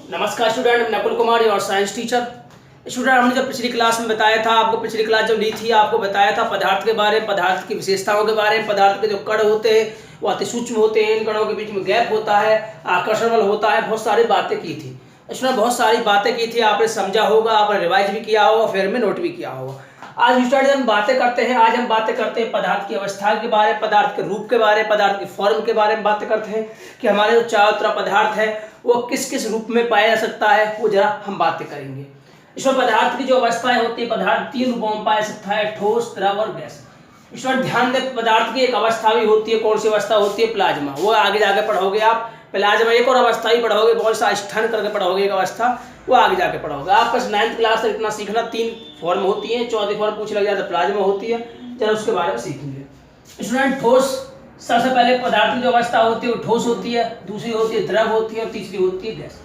नमस्कार स्टूडेंट, मैं नकुल कुमार और साइंस टीचर। स्टूडेंट, हमने जब पिछली क्लास में बताया था, आपको पिछली क्लास जब ली थी आपको बताया था पदार्थ के बारे में, पदार्थ की विशेषताओं के बारे में। पदार्थ के जो कण होते हैं वो अति सूक्ष्म होते हैं, इन कणों के बीच में गैप होता है, आकर्षण बल होता है, बहुत सारी बातें की थी। स्टूडेंट, बहुत सारी बातें की थी, आपने समझा होगा, आपने रिवाइज भी किया होगा, फिर में नोट भी किया होगा। आज स्टूडेंट हम बातें करते हैं, आज हम बातें करते हैं पदार्थ की अवस्था के बारे में, पदार्थ के रूप के बारे में, पदार्थ की फॉर्म के बारे में बातें करते हैं कि हमारे जो चारों तरफ पदार्थ है वो किस किस रूप में पाया जा सकता है, वो जरा हम बातें करेंगे। इसमें पदार्थ की जो अवस्थाएं होती है, पदार्थ तीन रूपों में पाया सकता है, ठोस, द्रव और गैस। इसमें ध्यान दें, पदार्थ की एक अवस्था भी होती है, कौन सी अवस्था होती है? प्लाज्मा। वो आगे जाके पढ़ोगे आप। प्लाज्मा एक और अवस्था ही पढ़ोगे, बहुत सा स्थन करके पढ़ोगे एक अवस्था, वो आगे जाके पढ़ोगे। आप बस 9th क्लास तक इतना सीखना, 3 फॉर्म होती है, चौथी फॉर्म पूछ लग जाए तो प्लाज्मा होती है, चलो उसके बारे में सीखेंगे। स्टूडेंट, ठोस, सबसे पहले पदार्थ की जो अवस्था होती है वो ठोस होती है, दूसरी होती है द्रव होती है और तीसरी होती है गैस।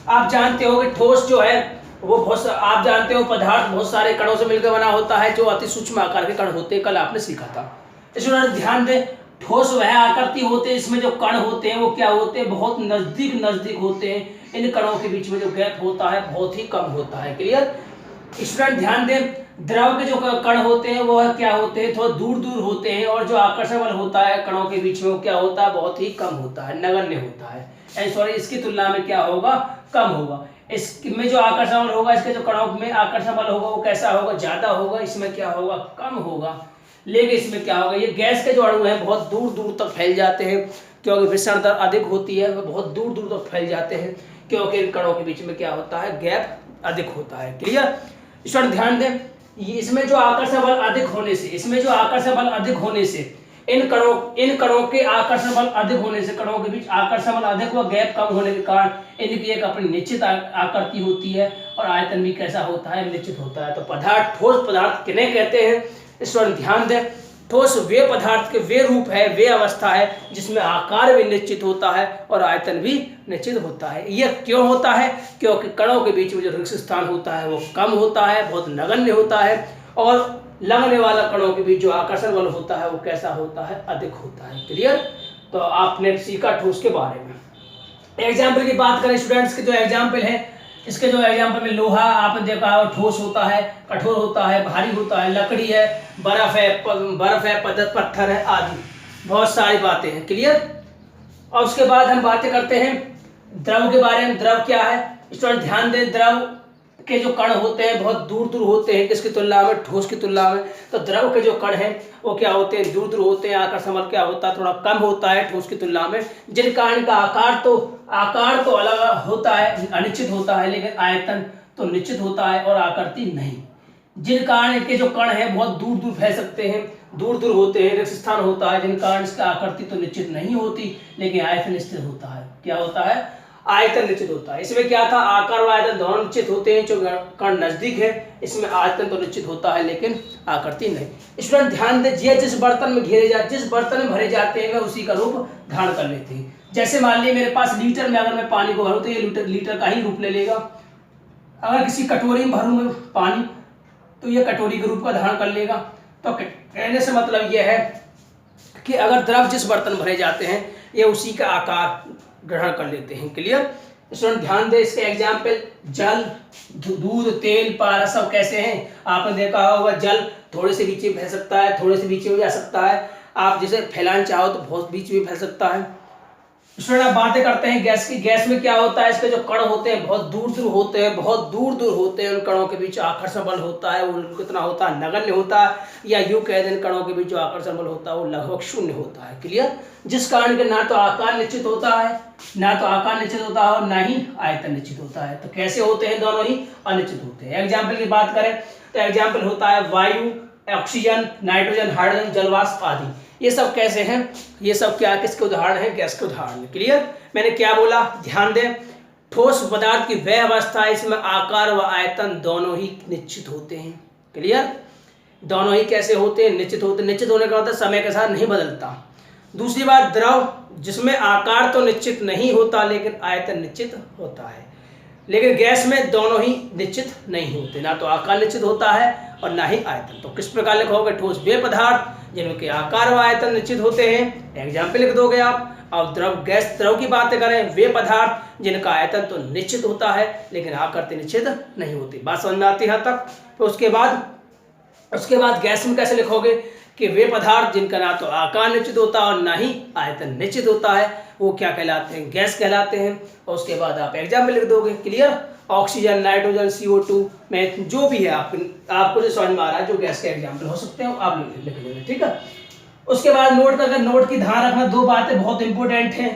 आप जानते हो कि ठोस जो है वो आप जानते हो पदार्थ बहुत सारे कणों से मिलकर बना होता है, जो अति सूक्ष्म आकार के कण होते हैं, कल आपने सीखा था। स्टूडेंट ध्यान दें, ठोस वह आकृति होते हैं इसमें जो कण होते हैं वो क्या होते हैं? बहुत नजदीक होते हैं। इन कणों के बीच में जो गैप होता है बहुत ही कम होता है। क्लियर? स्टूडेंट ध्यान दें, द्रव के जो कण होते हैं वो क्या होते हैं? थोड़ा दूर होते हैं, और जो आकर्षण बल होता है कणों के बीच में वो क्या होता है? बहुत ही कम होता है, नगण्य होता है। सॉरी, इसकी तुलना में क्या होगा? कम होगा। इसमें जो आकर्षण बल होगा, इसके जो कणों में आकर्षण बल होगा वो कैसा होगा? ज्यादा होगा। इसमें क्या होगा? कम होगा। लेकिन इसमें क्या होगा? ये गैस के जो अणु हैं बहुत दूर तक फैल जाते हैं, क्योंकि विसरण दर अधिक होती है, वह बहुत दूर तक फैल जाते हैं, क्योंकि इन कणों के बीच में क्या होता है? गैप अधिक होता है। क्लियर? स्टूडेंट ध्यान दें, इसमें जो आकर्षण बल अधिक होने से इन कणों के आकर्षण बल अधिक होने से, कणों के बीच आकर्षण बल अधिक व गैप कम होने के कारण इनकी एक अपनी निश्चित आकृति होती है और आयतन भी कैसा होता है? निश्चित होता है। तो पदार्थ, ठोस पदार्थ किन्हें कहते हैं? स्टूडेंट ध्यान दें, ठोस वे पदार्थ के वे रूप है, वे अवस्था है जिसमें आकार भी निश्चित होता है और आयतन भी निश्चित होता है। यह क्यों होता है? क्योंकि कणों के बीच में जो रिक्त स्थान होता है वो कम होता है, बहुत नगण्य होता है, और लगने वाला कणों के बीच जो आकर्षण बल होता है वो कैसा होता है? अधिक होता है। क्लियर? तो आपने सीखा ठोस के बारे में। एग्जाम्पल की बात करें स्टूडेंट्स के, जो एग्जाम्पल है इसके, जो एग्जाम्पल में लोहा आपने देखा है ठोस होता है, कठोर होता है, भारी होता है, लकड़ी है, बर्फ है, पत्थर है, आदि बहुत सारी बातें हैं। क्लियर? और उसके बाद हम बातें करते हैं द्रव के बारे में। द्रव क्या है? स्टूडेंट ध्यान दें, द्रव के जो कण होते हैं बहुत दूर होते हैं, किसकी तुलना में? ठोस की तुलना में। तो द्रव के जो कण हैं वो क्या होते हैं? दूर होते हैं, आकर्षण बल क्या होता है? थोड़ा कम होता है ठोस की तुलना में, जिन कारण का आकार तो अलग होता है, अनिश्चित होता है, लेकिन आयतन तो निश्चित होता है और आकृति नहीं। जिन कारण के जो कण हैं बहुत दूर फैल सकते हैं, दूर होते हैं, रिक्त स्थान होता है, जिन कारण इसका आकृति तो निश्चित नहीं होती, लेकिन आयतन स्थिर होता है। क्या होता है? आयतन निश्चित होता है। इसमें क्या था? आकार व आयतन दोनों निश्चित होते हैं, जो कण नजदीक है इसमें आयतन तो निश्चित होता है लेकिन आकृति नहीं। स्टूडेंट ध्यान दें, जिस बर्तन में भरे जाते हैं वह उसी का रूप धारण कर लेते हैं। जैसे मान लीजिए मेरे पास लीटर में अगर मैं पानी को भरूं तो ये लीटर का ही रूप ले लेगा। अगर किसी कटोरी में भरूं मैं पानी तो ये कटोरी के रूप का धारण कर लेगा। तो कहने से मतलब यह है कि अगर द्रव जिस बर्तन भरे जाते हैं ये उसी का आकार ग्रहण कर लेते हैं। क्लियर? स्टूडेंट ध्यान दें, इसके एग्जाम्पल जल, दूध, तेल, पारा सब कैसे हैं? आपने देखा होगा जल थोड़े से बीच में फैल सकता है, थोड़े से बीच में जा सकता है, आप जिसे फैलाना चाहो तो बहुत बीच में फैल सकता है। स्टूडेंट आप बातें करते हैं गैस की। गैस में क्या होता है? इसके जो कण होते हैं बहुत दूर होते हैं, उन कणों के बीच आकर्षण बल होता है वो कितना होता है? नगण्य होता है, या यूं कह दें कणों के बीच जो आकर्षण बल होता है वो लगभग शून्य होता है। क्लियर? जिस कारण के ना तो आकार निश्चित होता है और ना ही आयतन निश्चित होता है। तो कैसे होते हैं? दोनों ही अनिश्चित होते हैं। एग्जाम्पल की बात करें तो एग्जाम्पल होता है वायु, ऑक्सीजन, नाइट्रोजन, हाइड्रोजन, जलवाष्प आदि। ये सब कैसे हैं? ये सब क्या किसके उदाहरण हैं? गैस के उदाहरण हैं। क्लियर? मैंने क्या बोला? ध्यान दें, ठोस पदार्थ की वह अवस्था है इसमें आकार व आयतन दोनों ही निश्चित होते हैं। क्लियर? दोनों ही कैसे होते हैं? निश्चित होते हैं। निश्चित होने का मतलब समय के साथ नहीं बदलता। दूसरी बात, द्रव जिसमें आकार तो निश्चित नहीं होता लेकिन आयतन निश्चित होता है, लेकिन गैस में दोनों ही निश्चित नहीं होते, ना तो आकार निश्चित होता है और ना ही आयतन। तो किस प्रकार लिखोगे? ठोस वे पदार्थ जिनके आकार व आयतन निश्चित होते हैं। एग्जाम्पल लिख दोगे आप। अब द्रव की बात करें, वे पदार्थ जिनका आयतन तो निश्चित होता है लेकिन आकृति निश्चित नहीं होती। बात समझ में आती है तक। तो उसके बाद गैस में कैसे लिखोगे कि वे पदार्थ जिनका ना तो आकार निश्चित होता है और ना ही आयतन निश्चित होता है, वो क्या कहलाते हैं? गैस कहलाते हैं। और उसके बाद आप एग्जाम्पल लिख दोगे। क्लियर? ऑक्सीजन, नाइट्रोजन, CO2 में जो भी है आपको जो समझ में आ रहा है, जो गैस के एग्जाम्पल हो सकते हैं आप लिख लेंगे। ठीक है। उसके बाद नोट की ध्यान रखना, दो बातें बहुत इंपॉर्टेंट हैं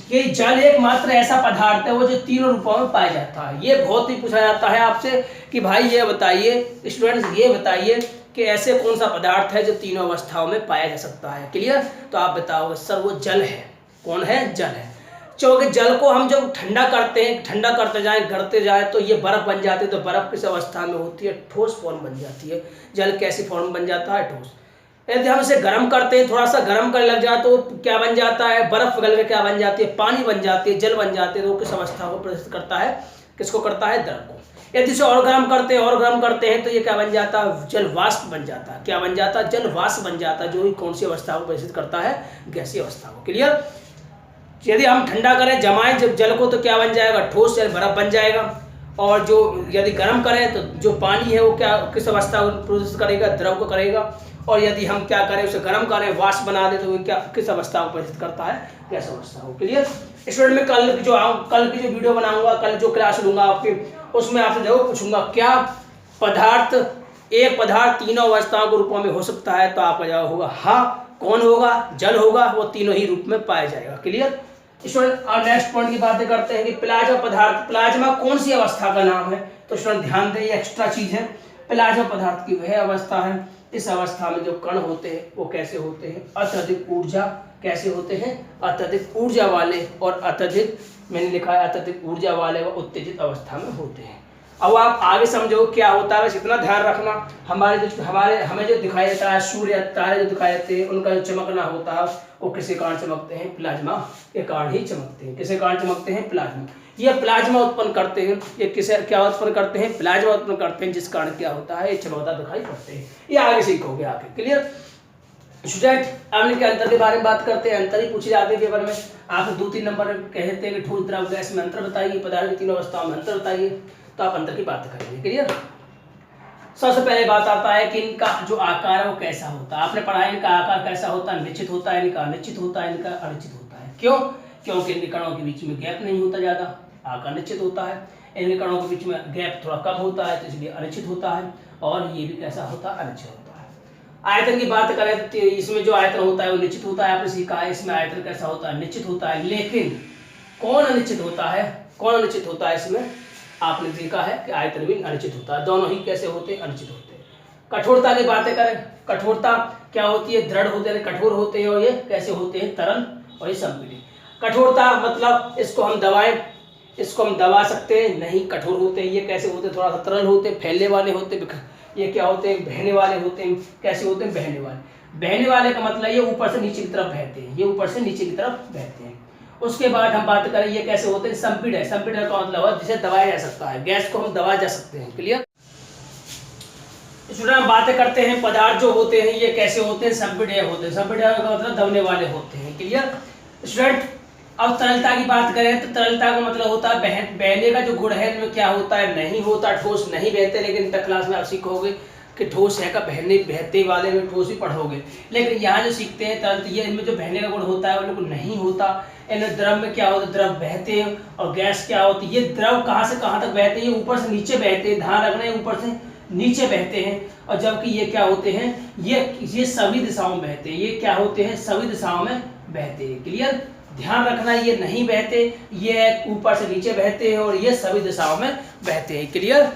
कि जल एकमात्र ऐसा पदार्थ है वो जो तीनों रूपों में पाया जाता है। ये बहुत ही पूछा जाता है आपसे कि भाई ये बताइए स्टूडेंट्स, ये बताइए कि ऐसे कौन सा पदार्थ है जो तीनों अवस्थाओं में पाया जा सकता है। क्लियर? तो आप बताओगे सर वो जल है। कौन है? जल है। क्योंकि जल को हम जब ठंडा करते हैं, ठंडा करते जाए तो ये बर्फ बन जाती है। तो बर्फ किस अवस्था में होती है? ठोस फॉर्म बन जाती है। जल कैसी फॉर्म बन जाता है? ठोस। यदि हम इसे गर्म करते हैं, थोड़ा सा गर्म करने लग जाए तो क्या बन जाता है? बर्फ पिघल के क्या बन जाती है? पानी बन जाती है, जल बन जाती है। तो किस अवस्था को प्रदर्शित करता है? किसको करता है? द्रव को। यदि इसे और गर्म करते हैं तो ये क्या बन जाता है? जल वाष्प बन जाता है। क्या बन जाता है? जल वाष्प बन जाता है, जो ही कौन सी अवस्था को प्रदर्शित करता है? गैसीय अवस्था को। क्लियर? यदि हम ठंडा करें, जमाएं जब जल को, तो क्या बन जाएगा? ठोस जल, बर्फ बन जाएगा। और जो यदि गर्म करें तो जो पानी है वो क्या किस अवस्था को प्रदर्शित करेगा? द्रव को करेगा। और यदि हम क्या करें, उसे गर्म करें, वाष्प बना दे, तो वो क्या किस अवस्था को प्रदर्शित करता है? गैस अवस्था को। क्लियर? स्टूडेंट में कल की जो वीडियो बनाऊंगा, कल जो क्लास लूंगा आपकी, उसमें आपसे जरूर पूछूंगा क्या एक पदार्थ तीनों अवस्थाओं के रूपों में हो सकता है? तो आपका जवाब होगा हाँ। कौन होगा? जल होगा, वो तीनों ही रूप में पाया जाएगा। क्लियर? स्टूडेंट अब नेक्स्ट पॉइंट की बातें करते हैं कि प्लाज्मा पदार्थ, प्लाज्मा कौन सी अवस्था का नाम है? तो स्टूडेंट ध्यान दें, ये एक्स्ट्रा चीज है। प्लाज्मा पदार्थ की वह अवस्था है, इस अवस्था में जो कण होते हैं वो कैसे होते हैं? अत्यधिक ऊर्जा, कैसे होते हैं? अत्यधिक ऊर्जा वाले, और अत्यधिक, मैंने लिखा है अत्यधिक ऊर्जा वाले व उत्तेजित अवस्था में होते हैं। अब आप आगे समझो क्या होता है, बस इतना ध्यान रखना। हमें जो दिखाई देता है, सूर्य तारे जो दिखाई देते हैं, उनका जो चमकना होता है वो किसके कारण चमकते हैं? प्लाज्मा के कारण ही चमकते हैं। किसके कारण चमकते हैं? प्लाज्मा। ये प्लाज्मा उत्पन्न करते हैं। ये किसे क्या उत्पन्न करते हैं? प्लाज्मा उत्पन्न करते हैं, जिस कारण क्या होता है? ये चमकता दिखाई पड़ते हैं। ये आगे सीखोगे आगे। क्लियर? स्टूडेंट अब इनके अंतर के बारे में बात करते हैं। अंतर ही पूछे जाते हैं पेपर में। आप 2-3 नंबर कहते हैं कि ठोस, द्रव, गैस में अंतर बताइए, पदार्थ की तीनों अवस्थाओं में अंतर बताइए, तो आप अंतर की बात करेंगे। क्लियर? सबसे पहले बात आता है कि इनका जो आकार है वो कैसा होता है। आपने पढ़ा है इनका आकार कैसा होता है? निश्चित होता है, इनका अनिश्चित होता है, इनका अनिश्चित होता है। क्यों? क्योंकि इनके कणों के बीच में गैप नहीं होता ज्यादा, आकार निश्चित होता है। इनके कणों के बीच में गैप थोड़ा कम होता है, तो इसलिए अनिश्चित होता है। और ये भी कैसा होता है? अनिश्चित होता है। आयतन की बात करें तो इसमें जो आयतन होता है वो निश्चित होता है। आपने सीखा है इसमें आयतन कैसा होता है? निश्चित होता है। लेकिन कौन अनिश्चित होता है? कौन अनिश्चित होता है इसमें? आपने देखा है कि आयतन भी अनिश्चित होता है। दोनों ही कैसे होते हैं? अनिश्चित होते हैं। कठोरता की बातें करें, कठोरता क्या होती है? दृढ़ होते हैं, कठोर होते हैं। और ये कैसे होते हैं? तरल और ये संपीड़ित। कठोरता मतलब इसको हम दबा सकते हैं, नहीं कठोर होते हैं। ये कैसे होते हैं? थोड़ा सा तरल होते हैं, फैलने वाले होते हैं। ये क्या होते हैं? बहने वाले होते हैं। कैसे होते हैं? बहने वाले। बहने वाले का मतलब ये ऊपर से नीचे की तरफ बहते हैं, ये ऊपर से नीचे की तरफ बहते हैं। उसके बाद हम बात करें ये कैसे होते हैं? संपीड़ित। संपीड़ित का मतलब है जिसे दबाया जा सकता है, गैस को हम दबा जा सकते हैं। क्लियर? स्टूडेंट हम बातें करते हैं पदार्थ जो होते हैं ये कैसे होते हैं? संपीड़ित होते हैं। संपीड़ित का मतलब दबने वाले होते हैं। क्लियर? स्टूडेंट अब तरलता की बात करें तो तरलता का मतलब होता है बहने का जो गुण है इनमें क्या होता है? नहीं होता, ठोस नहीं बहते। लेकिन इंटर क्लास में आप सीखोगे कि ठोस है का बहते वाले में ठोस ही पढ़ोगे। लेकिन यहाँ जो सीखते हैं तरल, ये इनमें जो बहने का गुण होता है वो बिल्कुल नहीं होता। इनमें द्रव में क्या होता है? द्रव बहते हैं। और गैस क्या होती है? ये द्रव कहाँ से कहाँ तक बहते हैं? ये ऊपर से नीचे बहते हैं। ध्यान रखना है ऊपर से नीचे बहते हैं। और जबकि ये क्या होते हैं? ये सभी दिशाओं में बहते हैं। ये क्या होते हैं? सभी दिशाओं में बहते हैं। क्लियर? ध्यान रखना ये नहीं बहते, ये ऊपर से नीचे बहते हैं और ये सभी दिशाओं में बहते हैं। क्लियर?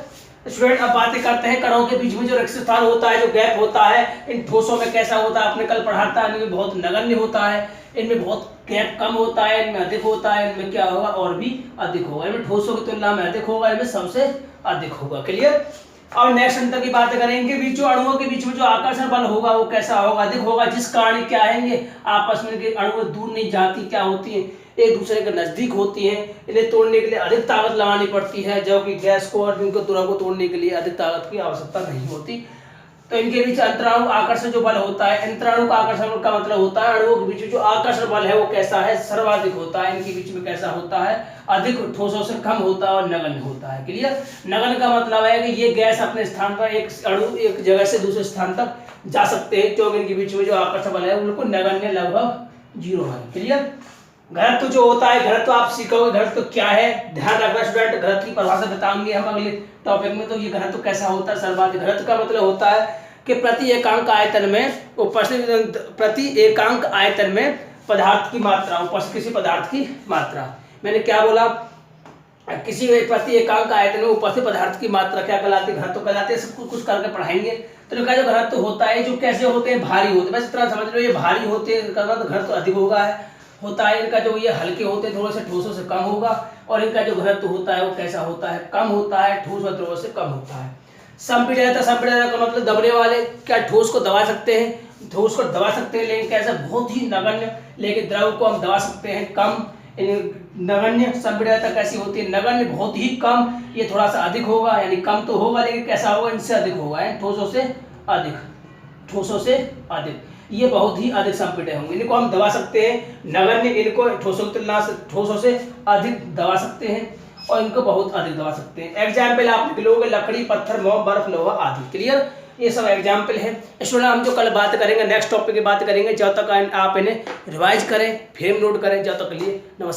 स्टूडेंट अब बातें करते हैं कणों के बीच में जो रिक्त स्थान होता है, जो गैप होता है, इन ठोसों में कैसा होता है? आपने कल पढ़ा था, इनमें बहुत नगण्य होता है, इनमें बहुत गैप कम होता है, इनमें अधिक होता है। इनमें क्या होगा? और भी अधिक होगा। इनमें ठोसों की तुलना में अधिक होगा, इनमें सबसे अधिक होगा। क्लियर? और नेक्स्ट अंतर की बात करेंगे, बीच जो अणुओं के बीच में जो आकर्षण बल होगा वो कैसा होगा? अधिक होगा, जिस कारण क्या आएंगे आपस में के अणु दूर नहीं जाती, क्या होती है? एक दूसरे के नजदीक होती हैं। इन्हें तोड़ने के लिए अधिक ताकत लगानी पड़ती है, जबकि गैस को और इनको द्रव को तोड़ने के लिए अधिक ताकत की आवश्यकता नहीं होती। तो इनके बीच अंतराणु आकर्षण जो बल होता है, अंतराणु का आकर्षण का मतलब होता है अणुओं के बीच जो आकर्षण बल है वो कैसा है, सर्वाधिक होता है। इनके बीच में कैसा होता है, अधिक, ठोसों से कम होता है और नगण्य होता है। क्लियर। नगण्य का मतलब है कि ये गैस अपने स्थान पर, एक अणु एक जगह से दूसरे स्थान तक जा सकते हैं, क्योंकि इनके बीच में जो आकर्षण बल है उनको नगण्य लगभग 0 है। क्लियर। घनत्व जो होता है, घनत्व आप सीखोगे घनत्व क्या है, ध्यान रखना स्टूडेंट, घनत्व की परिभाषा बताएंगे हम अगले टॉपिक में। तो ये घनत्व कैसा होता है, सर्वाधिक। घनत्व का मतलब होता है कि प्रति एकांक आयतन में उपस्थित, प्रति एकांक आयतन में पदार्थ की मात्रा, उपस्थित किसी पदार्थ की मात्रा। मैंने क्या बोला, किसी प्रति एकांक आयतन में उपस्थित पदार्थ की मात्रा क्या कहलाती है, घनत्व कहलाते हैं। सब कुछ करके पढ़ाएंगे। तो जो घनत्व होता है, जो कैसे होते हैं, भारी होते हैं, बस इतना समझ लो, ये भारी होते हैं, इनका तो घनत्व अधिक होता है। इनका जो ये हल्के होते हैं, थोड़े से ठोसों से कम होगा। और इनका जो घनत्व होता है वो कैसा होता है, कम होता है, ठोस और द्रव से कम होता है। संपीड़ित, संपीड़ित का मतलब दबने वाले। क्या ठोस को दबा सकते हैं, ठोस को दबा सकते हैं, लेकिन कैसा, बहुत ही नगण्य। लेकिन द्रव को हम दबा सकते हैं कम। नगण्य संपीड़ितता कैसी होती है, नगण्य बहुत ही कम, ये थोड़ा सा अधिक होगा, यानी कम तो होगा लेकिन कैसा होगा, इनसे अधिक होगा, ठोसों से अधिक, ठोसों से अधिक। ये बहुत ही अधिक संपीड़ित होंगे, इनको हम दबा सकते हैं। नगण्य इनको ठोसों की तुलना से, ठोसों से अधिक दबा सकते हैं, और इनको बहुत अधिक दबा सकते हैं। एग्जाम्पल आप लिख लोगे, लकड़ी, पत्थर, मोम, बर्फ, लोहा आदि। क्लियर। ये सब एग्जाम्पल है। स्टूडेंट हम जो कल बात करेंगे, नेक्स्ट टॉपिक की बात करेंगे। जब तक आप इन्हें रिवाइज करें, फ्रेम नोट करें, जब तक के लिए नमस्कार।